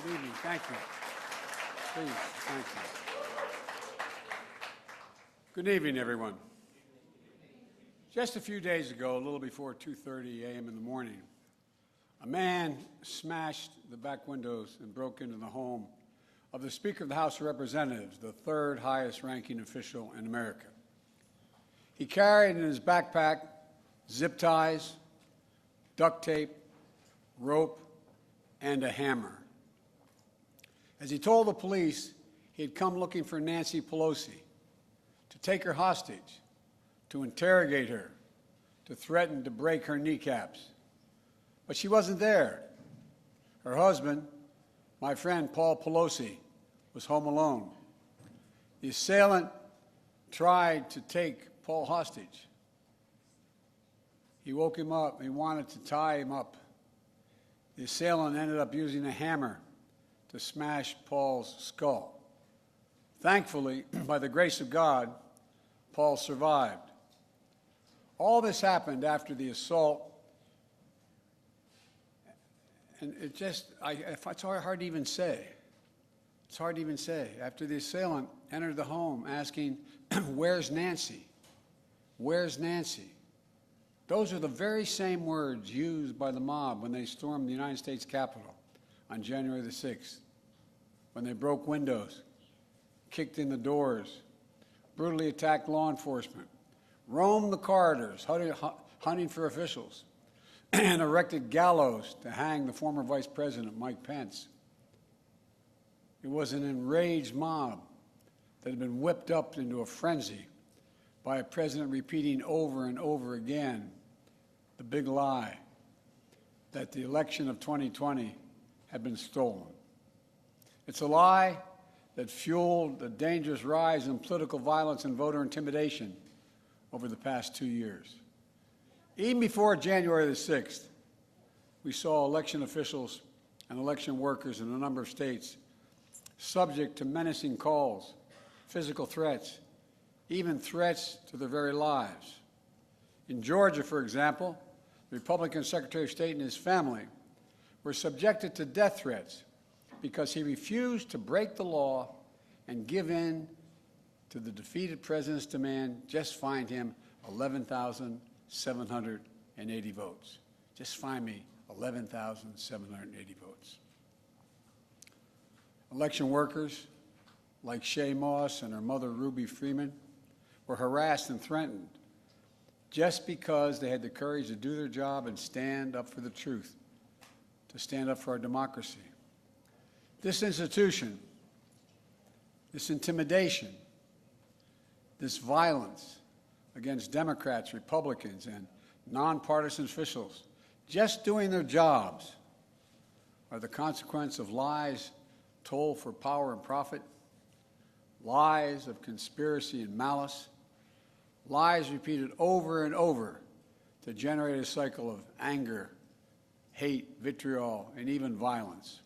Good evening. Thank you. Please, thank you. Good evening, everyone. Just a few days ago, a little before 2:30 a.m. in the morning, a man smashed the back windows and broke into the home of the Speaker of the House of Representatives, the third highest-ranking official in America. He carried in his backpack zip ties, duct tape, rope, and a hammer. As he told the police, he had come looking for Nancy Pelosi, to take her hostage, to interrogate her, to threaten to break her kneecaps. But she wasn't there. Her husband, my friend Paul Pelosi, was home alone. The assailant tried to take Paul hostage. He woke him up. He wanted to tie him up. The assailant ended up using a hammer to smash Paul's skull. Thankfully, by the grace of God, Paul survived. All this happened after the assault, and it's hard to even say. It's hard to even say. After the assailant entered the home asking, "Where's Nancy? Where's Nancy?" Those are the very same words used by the mob when they stormed the United States Capitol on January the 6th, when they broke windows, kicked in the doors, brutally attacked law enforcement, roamed the corridors, hunting for officials, and erected gallows to hang the former Vice President, Mike Pence. It was an enraged mob that had been whipped up into a frenzy by a president repeating over and over again the big lie that the election of 2020 had been stolen. It's a lie that fueled the dangerous rise in political violence and voter intimidation over the past 2 years. Even before January the 6th, we saw election officials and election workers in a number of states subject to menacing calls, physical threats, even threats to their very lives. In Georgia, for example, the Republican Secretary of State and his family were subjected to death threats because he refused to break the law and give in to the defeated president's demand, just find him 11,780 votes. Just find me 11,780 votes. Election workers like Shay Moss and her mother, Ruby Freeman, were harassed and threatened just because they had the courage to do their job and stand up for the truth, to stand up for our democracy. This institution, this intimidation, this violence against Democrats, Republicans, and nonpartisan officials just doing their jobs are the consequence of lies told for power and profit, lies of conspiracy and malice, lies repeated over and over to generate a cycle of anger, hate, vitriol, and even violence.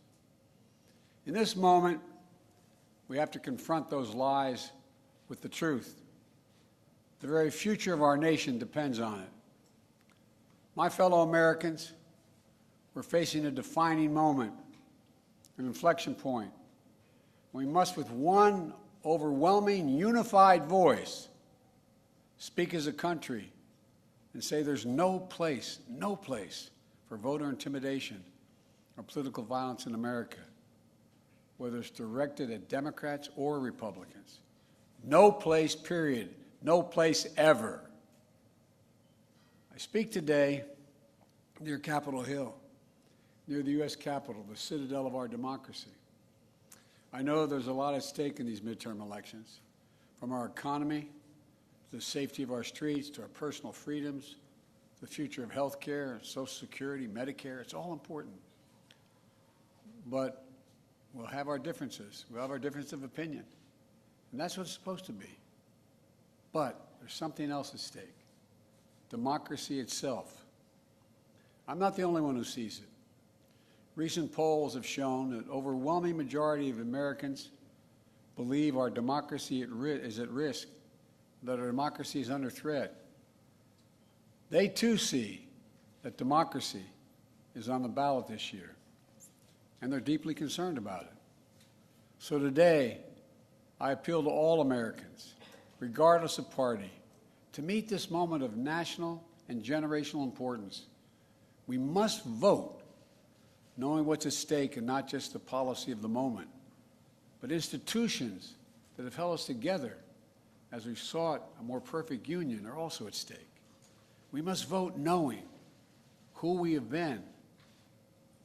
In this moment, we have to confront those lies with the truth. The very future of our nation depends on it. My fellow Americans, we're facing a defining moment, an inflection point. We must, with one overwhelming, unified voice, speak as a country and say there's no place for voter intimidation or political violence in America, whether it's directed at Democrats or Republicans. No place, period. No place ever. I speak today near Capitol Hill, near the U.S. Capitol, the citadel of our democracy. I know there's a lot at stake in these midterm elections, from our economy, to the safety of our streets, to our personal freedoms, the future of health care, Social Security, Medicare. It's all important. But we'll have our differences. We'll have our difference of opinion. And that's what it's supposed to be. But there's something else at stake. Democracy itself. I'm not the only one who sees it. Recent polls have shown that an overwhelming majority of Americans believe our democracy is at risk, that our democracy is under threat. They too see that democracy is on the ballot this year. and they're deeply concerned about it. So today, I appeal to all Americans, regardless of party, to meet this moment of national and generational importance. We must vote knowing what's at stake, and not just the policy of the moment, but institutions that have held us together as we sought a more perfect union are also at stake. We must vote knowing who we have been,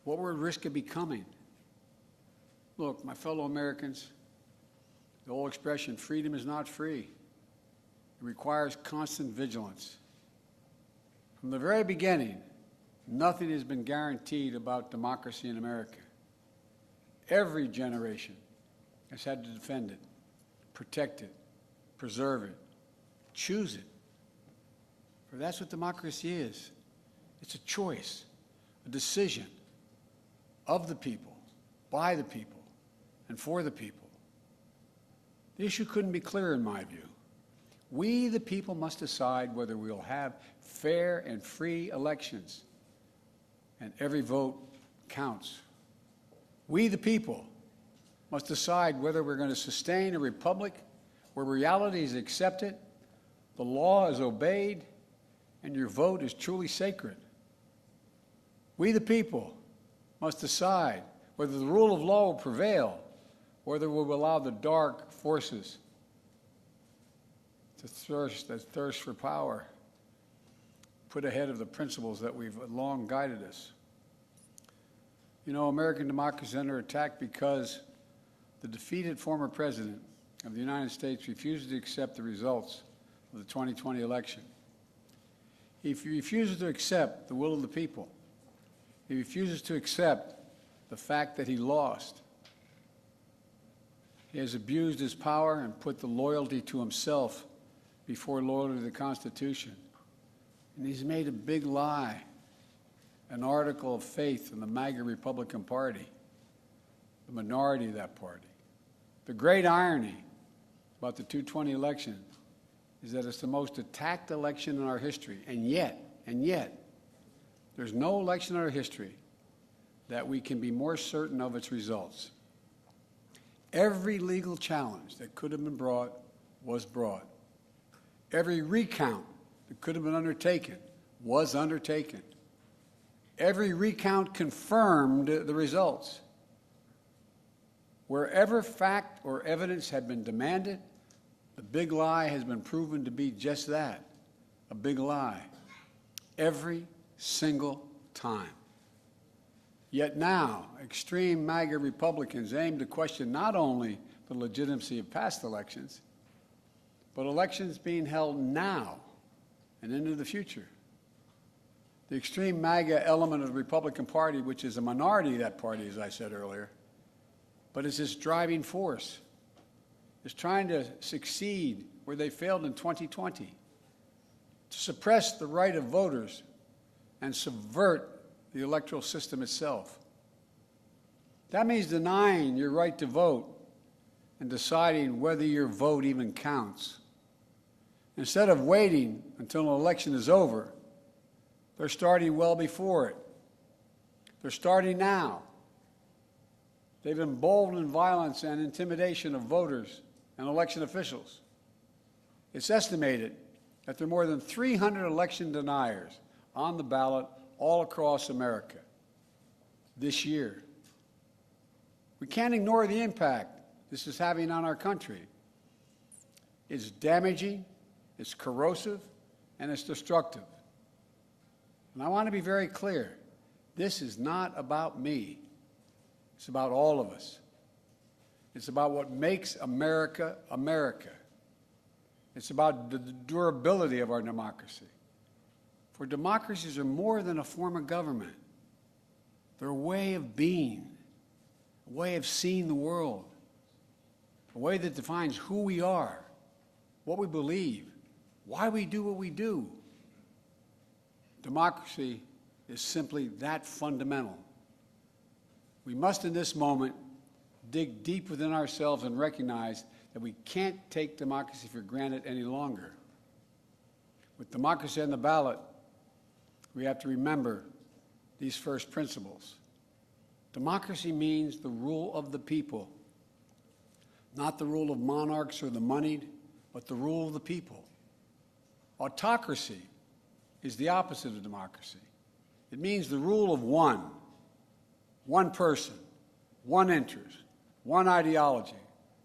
what we're at risk of becoming. Look, my fellow Americans, the old expression, freedom is not free. It requires constant vigilance. From the very beginning, nothing has been guaranteed about democracy in America. Every generation has had to defend it, protect it, preserve it, choose it. For that's what democracy is. It's a choice, a decision of the people, by the people, and for the people. The issue couldn't be clearer in my view. We, the people, must decide whether we'll have fair and free elections, and every vote counts. We, the people, must decide whether we're going to sustain a republic where reality is accepted, the law is obeyed, and your vote is truly sacred. We, the people, must decide whether the rule of law will prevail, whether we will allow the dark forces that thirst for power put ahead of the principles that we've long guided us. You know, American democracy is under attack because the defeated former president of the United States refuses to accept the results of the 2020 election. He refuses to accept the will of the people. He refuses to accept the fact that he lost. He has abused his power and put the loyalty to himself before loyalty to the Constitution. And he's made a big lie an article of faith in the MAGA Republican Party, the minority of that party. The great irony about the 2020 election is that it's the most attacked election in our history, and yet, there's no election in our history that we can be more certain of its results. Every legal challenge that could have been brought was brought. Every recount that could have been undertaken was undertaken. Every recount confirmed the results. Wherever fact or evidence had been demanded, the big lie has been proven to be just that, a big lie, every single time. Yet now, extreme MAGA Republicans aim to question not only the legitimacy of past elections, but elections being held now and into the future. The extreme MAGA element of the Republican Party, which is a minority of that party, as I said earlier, but is its driving force, is trying to succeed where they failed in 2020, to suppress the right of voters and subvert the electoral system itself. That means denying your right to vote and deciding whether your vote even counts. Instead of waiting until an election is over, they're starting well before it. They're starting now. They've emboldened violence and intimidation of voters and election officials. It's estimated that there are more than 300 election deniers on the ballot all across America this year. We can't ignore the impact this is having on our country. It's damaging, it's corrosive, and it's destructive. And I want to be very clear. This is not about me. It's about all of us. It's about what makes America, America. It's about the durability of our democracy. For democracies are more than a form of government. They're a way of being, a way of seeing the world, a way that defines who we are, what we believe, why we do what we do. Democracy is simply that fundamental. We must, in this moment, dig deep within ourselves and recognize that we can't take democracy for granted any longer. With democracy on the ballot, we have to remember these first principles. Democracy means the rule of the people, not the rule of monarchs or the moneyed, but the rule of the people. Autocracy is the opposite of democracy. It means the rule of one person, one interest, one ideology,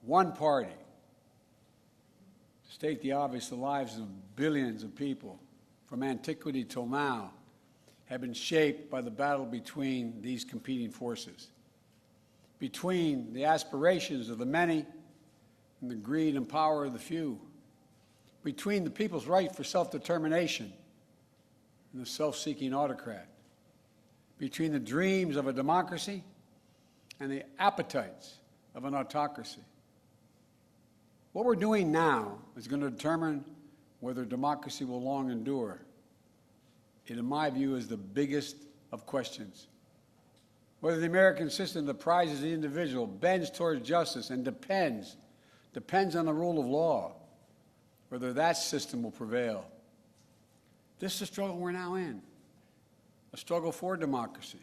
one party. To state the obvious, the lives of billions of people from antiquity till now have been shaped by the battle between these competing forces, between the aspirations of the many and the greed and power of the few, between the people's right for self-determination and the self-seeking autocrat, between the dreams of a democracy and the appetites of an autocracy. What we're doing now is going to determine whether democracy will long endure. It, in my view, is the biggest of questions. Whether the American system that prizes the individual, bends towards justice, and depends on the rule of law, whether that system will prevail. This is the struggle we're now in, a struggle for democracy,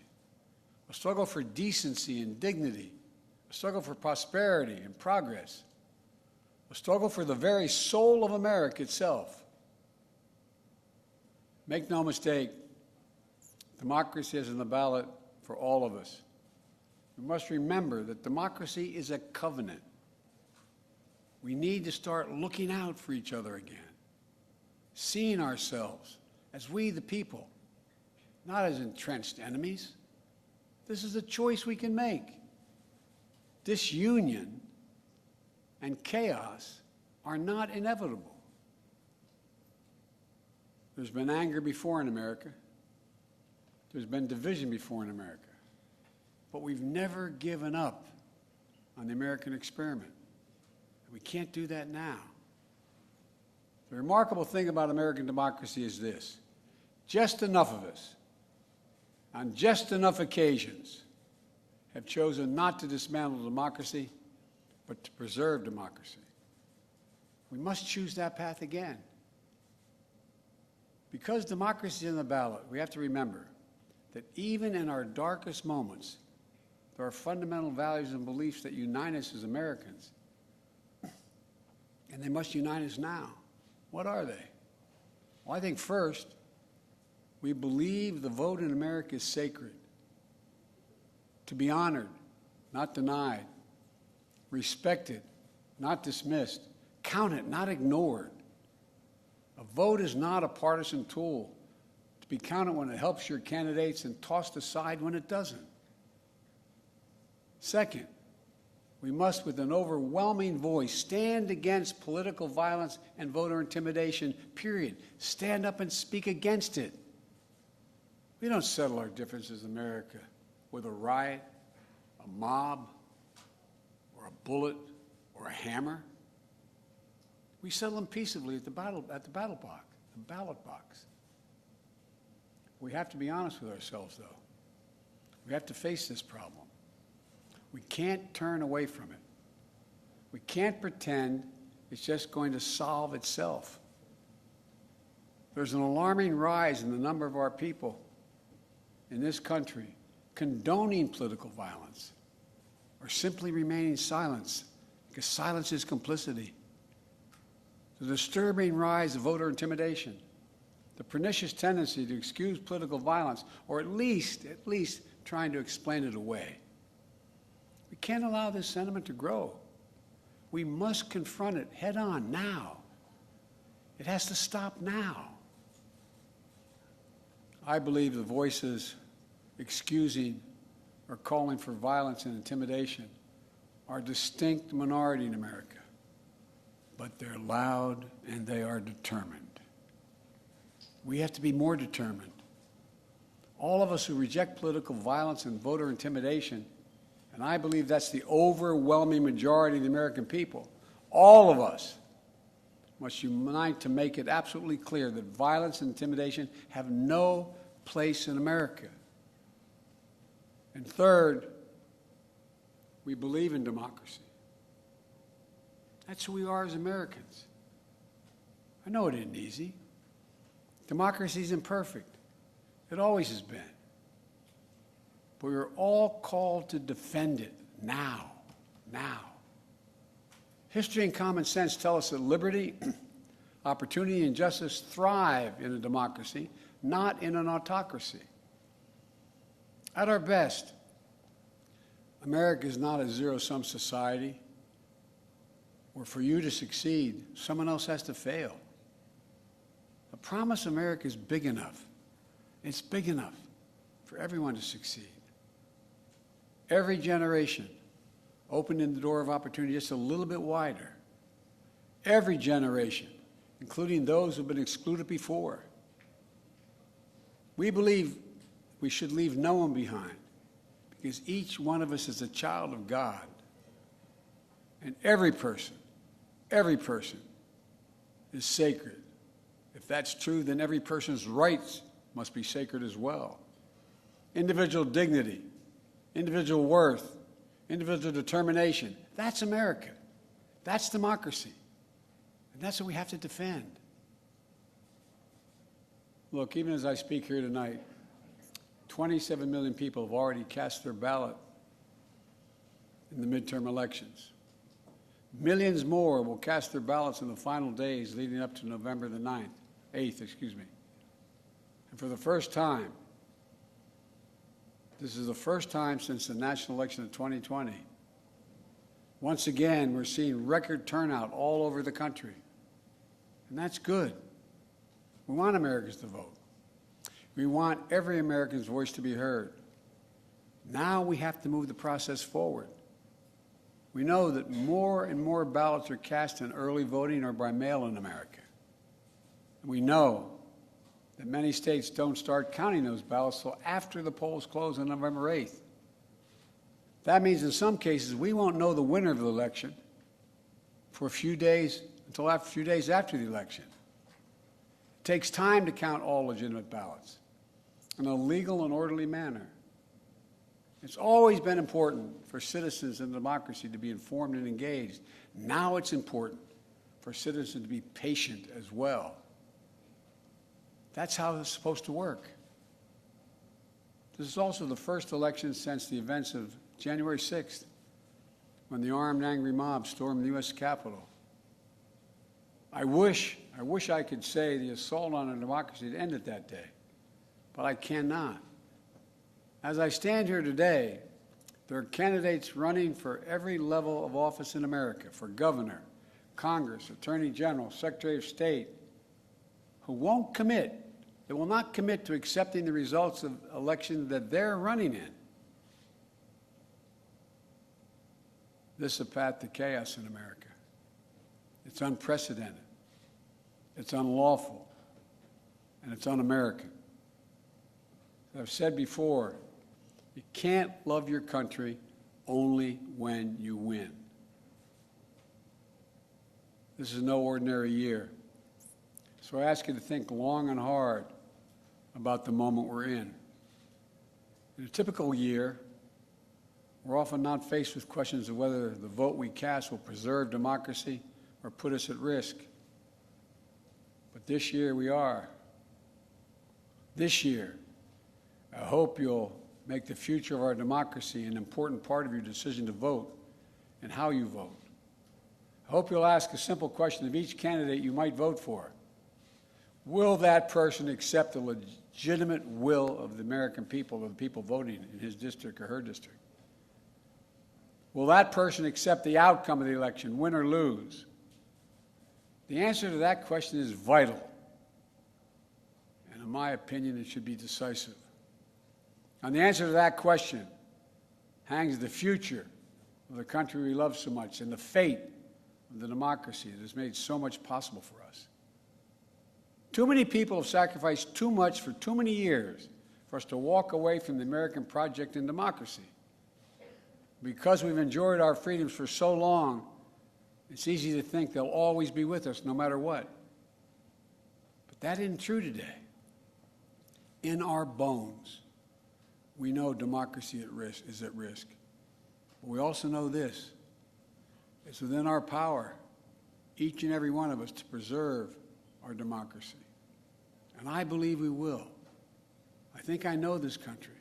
a struggle for decency and dignity, a struggle for prosperity and progress, a struggle for the very soul of America itself. Make no mistake, democracy is on the ballot for all of us. We must remember that democracy is a covenant. We need to start looking out for each other again, seeing ourselves as we the people, not as entrenched enemies. This is a choice we can make. Disunion and chaos are not inevitable. There's been anger before in America. There's been division before in America. But we've never given up on the American experiment. We can't do that now. The remarkable thing about American democracy is this: just enough of us, on just enough occasions, have chosen not to dismantle democracy, but to preserve democracy. We must choose that path again. Because democracy is on the ballot, we have to remember that even in our darkest moments, there are fundamental values and beliefs that unite us as Americans. And they must unite us now. What are they? Well, I think first, we believe the vote in America is sacred, to be honored, not denied, respected, not dismissed, counted, not ignored. A vote is not a partisan tool to be counted when it helps your candidates and tossed aside when it doesn't. Second, we must, with an overwhelming voice, stand against political violence and voter intimidation, period. Stand up and speak against it. We don't settle our differences in America with a riot, a mob, or a bullet, or a hammer. We settle them peaceably at the ballot box. We have to be honest with ourselves, though. We have to face this problem. We can't turn away from it. We can't pretend it's just going to solve itself. There's an alarming rise in the number of our people in this country condoning political violence or simply remaining silent, because silence is complicity. The disturbing rise of voter intimidation, the pernicious tendency to excuse political violence, or at least trying to explain it away. We can't allow this sentiment to grow. We must confront it head on now. It has to stop now. I believe the voices excusing or calling for violence and intimidation are a distinct minority in America, but they're loud and they are determined. We have to be more determined. All of us who reject political violence and voter intimidation, and I believe that's the overwhelming majority of the American people, all of us must unite to make it absolutely clear that violence and intimidation have no place in America. And third, we believe in democracy. That's who we are as Americans. I know it isn't easy. Democracy is imperfect. It always has been. but we're all called to defend it now. History and common sense tell us that liberty, opportunity, and justice thrive in a democracy, not in an autocracy. At our best, America is not a zero-sum society where for you to succeed, someone else has to fail. The promise of America is big enough. It's big enough for everyone to succeed. Every generation opening the door of opportunity just a little bit wider. Every generation, including those who have been excluded before. We believe we should leave no one behind because each one of us is a child of God. And every person is sacred. If that's true, then every person's rights must be sacred as well. Individual dignity, individual worth, individual determination. That's America. That's democracy. And that's what we have to defend. Look, even as I speak here tonight, 27 million people have already cast their ballot in the midterm elections. Millions more will cast their ballots in the final days leading up to November the 8th. And for the first time, this is the first time since the national election of 2020, once again, we're seeing record turnout all over the country. And that's good. We want Americans to vote. We want every American's voice to be heard. Now we have to move the process forward. We know that more and more ballots are cast in early voting or by mail in America. We know that many states don't start counting those ballots until after the polls close on November 8th. That means in some cases we won't know the winner of the election for a few days, until a few days after the election. It takes time to count all legitimate ballots in a legal and orderly manner. It's always been important for citizens in democracy to be informed and engaged. Now it's important for citizens to be patient as well. That's how it's supposed to work. This is also the first election since the events of January 6th, when the armed, angry mob stormed the U.S. Capitol. I wish I could say the assault on our democracy had ended that day, but I cannot. As I stand here today, there are candidates running for every level of office in America, for governor, Congress, Attorney General, Secretary of State, who won't commit. They will not commit to accepting the results of elections that they're running in. This is a path to chaos in America. It's unprecedented. It's unlawful. And it's un-American. As I've said before, you can't love your country only when you win. This is no ordinary year. So I ask you to think long and hard about the moment we're in. In a typical year, we're often not faced with questions of whether the vote we cast will preserve democracy or put us at risk. But this year we are. This year, I hope you'll make the future of our democracy an important part of your decision to vote and how you vote. I hope you'll ask a simple question of each candidate you might vote for. Will that person accept the legitimate will of the American people, of the people voting in his district or her district? Will that person accept the outcome of the election, win or lose? The answer to that question is vital. And in my opinion, it should be decisive. On the answer to that question hangs the future of the country we love so much and the fate of the democracy that has made so much possible for us. Too many people have sacrificed too much for too many years for us to walk away from the American project in democracy. Because we've enjoyed our freedoms for so long, it's easy to think they'll always be with us no matter what. But that isn't true today. In our bones, we know democracy is at risk. But we also know this. It's within our power, each and every one of us, to preserve our democracy. And I believe we will. I think I know this country.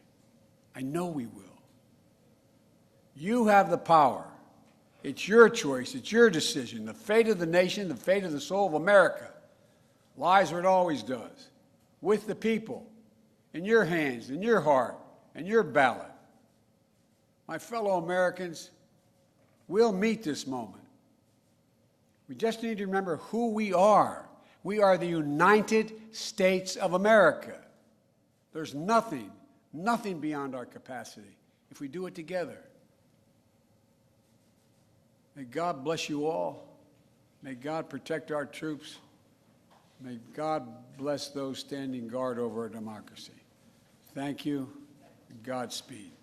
I know we will. You have the power. It's your choice. It's your decision. The fate of the nation, the fate of the soul of America lies where it always does, with the people, in your hands, in your heart, and your ballot. My fellow Americans, we'll meet this moment. We just need to remember who we are. We are the United States of America. There's nothing beyond our capacity if we do it together. May God bless you all. May God protect our troops. May God bless those standing guard over our democracy. Thank you. Godspeed.